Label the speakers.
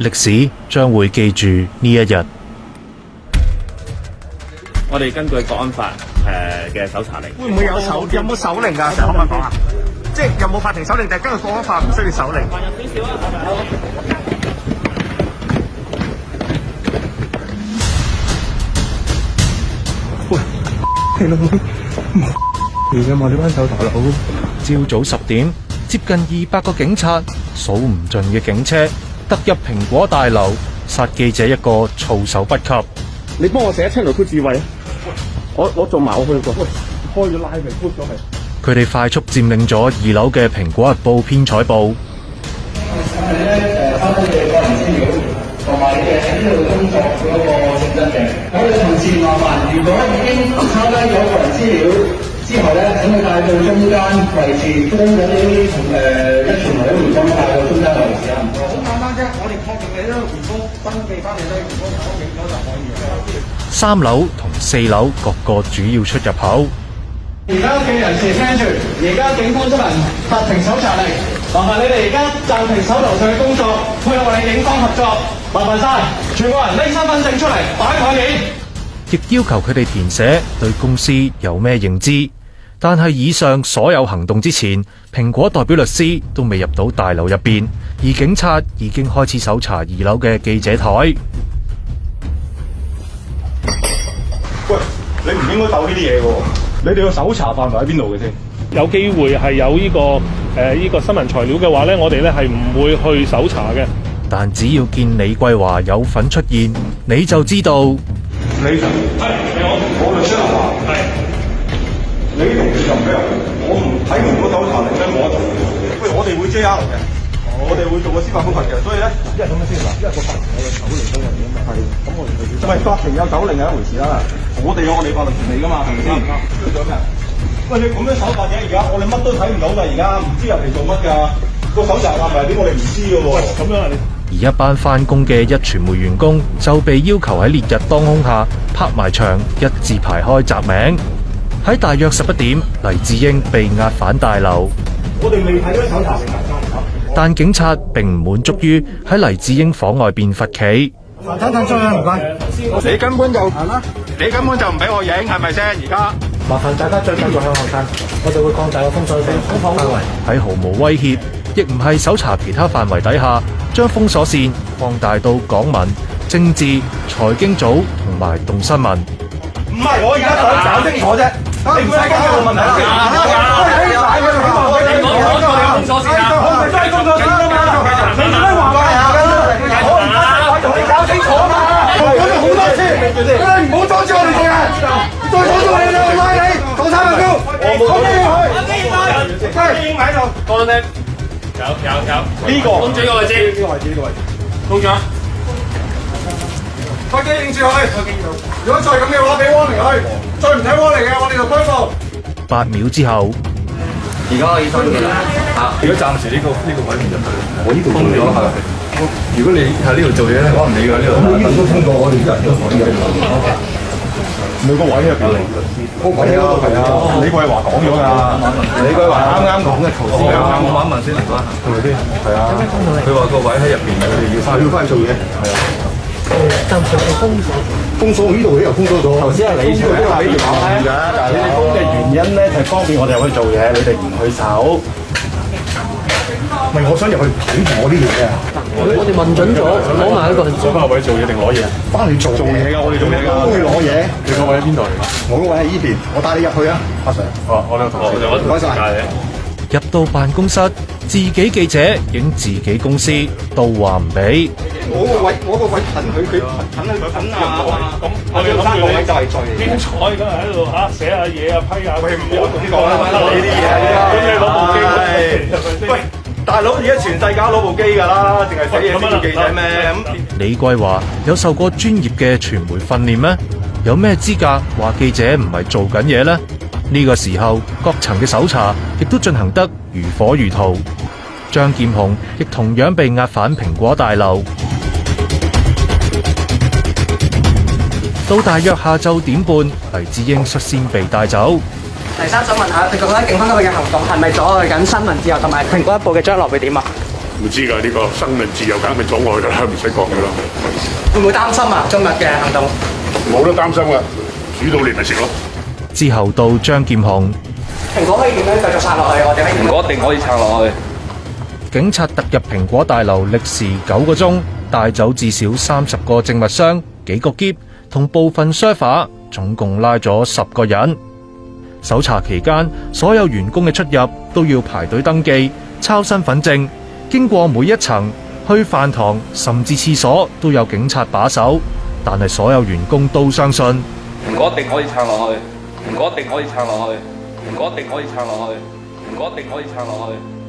Speaker 1: 歷史將會記住呢一日。
Speaker 2: 我哋根據國安法嘅搜查令，
Speaker 3: 會唔會有冇手令㗎？成日可唔可以講下？即係有冇法庭手令，定係根據國安法唔需要手令？喂，你老妹冇㗎嘛？呢班手大佬。
Speaker 1: 朝早10點，接近200個警察，數唔盡嘅警車，突入蘋果大樓，殺記者一個措手不及。
Speaker 2: 你幫我寫清勞區智慧啊！我做埋我去過，開咗拉咪 push 咗佢。
Speaker 1: 佢哋快速佔領咗2樓嘅蘋果日報編採部。
Speaker 4: 收到你嘅個人資料同埋你嘅喺呢度工作嗰個性質嘅，我哋同事麻煩，如果已經抄低咗個人資料之後咧，請你帶到中間位置，將嗰啲一傳媒嘅員工帶到中間位置啊！唔該。好簡單啫，我哋確認你呢個員工登記翻你呢個員工登記咗就可以嘅。
Speaker 1: 3樓同4樓各個主要出入口。
Speaker 4: 而家嘅人士聽住，而家警方執行法庭搜查令，麻煩你哋而家暫停手頭上嘅工作，配合我哋警方合作，麻煩晒，全部人拎身份證出嚟擺台面。
Speaker 1: 亦要求佢哋填寫對公司有咩認知。但係以上所有行動之前，蘋果代表律師都未入到大樓入邊，而警察已經開始搜查2樓嘅記者台。
Speaker 3: 喂，你唔應該鬥呢啲嘢喎！你哋個搜查範圍喺邊度嘅先？
Speaker 5: 有機會係有呢個新聞材料嘅話咧，我哋咧係唔會去搜查嘅。
Speaker 1: 但只要見李桂華有份出現，你就知道。
Speaker 3: 你係你好，我律師行話係。你啲同事就唔俾入，我唔睇唔到搜查令咧，冇得做。喂，我哋會 JR 嘅，我哋會做個司法覆核嘅，所以咧，一係咁樣先嗱，一係個法庭有個手令都係咁啊，係，咁我哋唔係法庭有手令係一回事啦，我哋有我哋法律權利噶嘛，係咪先？追咗咩？喂，你咁樣手法嘅而家，我哋乜都睇唔到㗎，而家唔知入嚟做乜㗎，個搜查範圍點我哋唔知㗎喎。咁樣啊你？
Speaker 1: 而一班返工嘅壹傳媒員工就被要求喺烈日當空下拍埋牆，一字排開集名。喺大約11點，黎智英被押返大樓。
Speaker 3: 我哋未睇到搜查令，
Speaker 1: 但警察並唔滿足於喺黎智英房外邊罰企。
Speaker 3: 等張啊，唔該。你根本就唔俾我影，係咪先？而家
Speaker 6: 麻煩大家再繼續向後撐，我哋會擴大個封鎖範圍。
Speaker 1: 喺毫無威脅，亦唔係搜查其他範圍底下，將封鎖線擴大到港聞、政治、財經組同埋動新聞。
Speaker 3: 唔係，我而家想搞清楚啫。你唔使跟住我問題啦。封鎖線啊！我唔係真係封鎖線啊嘛！你做咩話㗎？我唔係同你搞清楚啊嘛！我講咗好多次，你唔好阻住我哋做人，再阻住我哋就拉你做三分鐘。我咩去？喂，喺度。
Speaker 2: 講得有
Speaker 3: 呢個
Speaker 2: 公主個位置，公主。
Speaker 3: 開機影住佢。如果再咁嘅話，俾 warning 佢；再唔睇 warning 嘅，我哋就拘捕。
Speaker 1: 8秒之後，
Speaker 4: 而家可以收咗啦。
Speaker 7: 如果暫時呢個位唔入去，我呢度封咗係。如果你喺呢度做嘢咧，我唔理㗎呢度。呢度都通過，我哋啲人都可以喺度。
Speaker 3: 每個位入邊，係啊，李桂華講咗㗎。李桂華啱講嘅，頭先
Speaker 7: 我問一問先，唔該，係咪先？係啊。佢話個位喺入邊，佢哋要翻去做嘢。係啊。
Speaker 6: 暫時係
Speaker 3: 封鎖呢度呢又封鎖咗。頭先係你呢度都係呢條碼㗎，但係你哋封嘅原因咧係方便我哋入去做嘢，你哋唔去搜。唔係，我想入去睇住我啲嘢啊！
Speaker 6: 我哋問準咗，攞埋一個。
Speaker 7: 想翻個位做嘢定攞嘢？
Speaker 3: 翻嚟做嘢㗎，我哋做嘢㗎，都要攞嘢。
Speaker 7: 你個位喺邊度嚟㗎？
Speaker 3: 我個位喺呢邊，我帶你入去啊，阿 Sir。
Speaker 7: 哦，我哋同事。
Speaker 3: 唔該晒。
Speaker 1: 入到辦公室，自己記者影自己公司，都話唔俾。
Speaker 3: 我個位近佢近啊！咁我哋諗住你就係最
Speaker 5: 天才咁喺度寫下嘢啊，批下。
Speaker 3: 喂，唔好咁講啦，你啲嘢
Speaker 5: 咁你攞部機
Speaker 3: 喂，大佬而家全世界攞部機㗎啦，淨係寫嘢先做記者咩？
Speaker 1: 李桂華有受過專業嘅傳媒訓練咩？有咩資格話記者唔係做緊嘢呢？呢個時候，各層嘅搜查亦都進行得如火如荼。張劍虹亦同樣被押返蘋果大樓。到大約下晝點半，黎智英率先被帶走。
Speaker 8: 黎生想問下，你覺得警方今日嘅行動係咪阻礙緊新聞自由同埋蘋果日報嘅將來會點啊？唔知㗎，呢個生命自由梗係阻礙㗎啦，唔使講㗎啦。
Speaker 6: 會唔會擔心啊？今日嘅行動
Speaker 8: 冇得擔心㗎，煮到你咪食咯。
Speaker 1: 之後到張劍虹，
Speaker 6: 蘋果可以點樣繼續撐落去？我哋可以
Speaker 7: 蘋果一定可以撐落去。
Speaker 1: 警察突入蘋果大樓，歷時9個鐘，帶走至少30個證物箱、幾個篋同部分梳化，總共拉咗10個人。搜查期間，所有員工嘅出入都要排隊登記、抄身份證，經過每一層，去飯堂甚至廁所都有警察把守。但係所有員工都相信
Speaker 7: 蘋果一定可以撐落去，蘋果一定可以撐落去，蘋果一定可以撐落去，蘋果一定可以撐落去。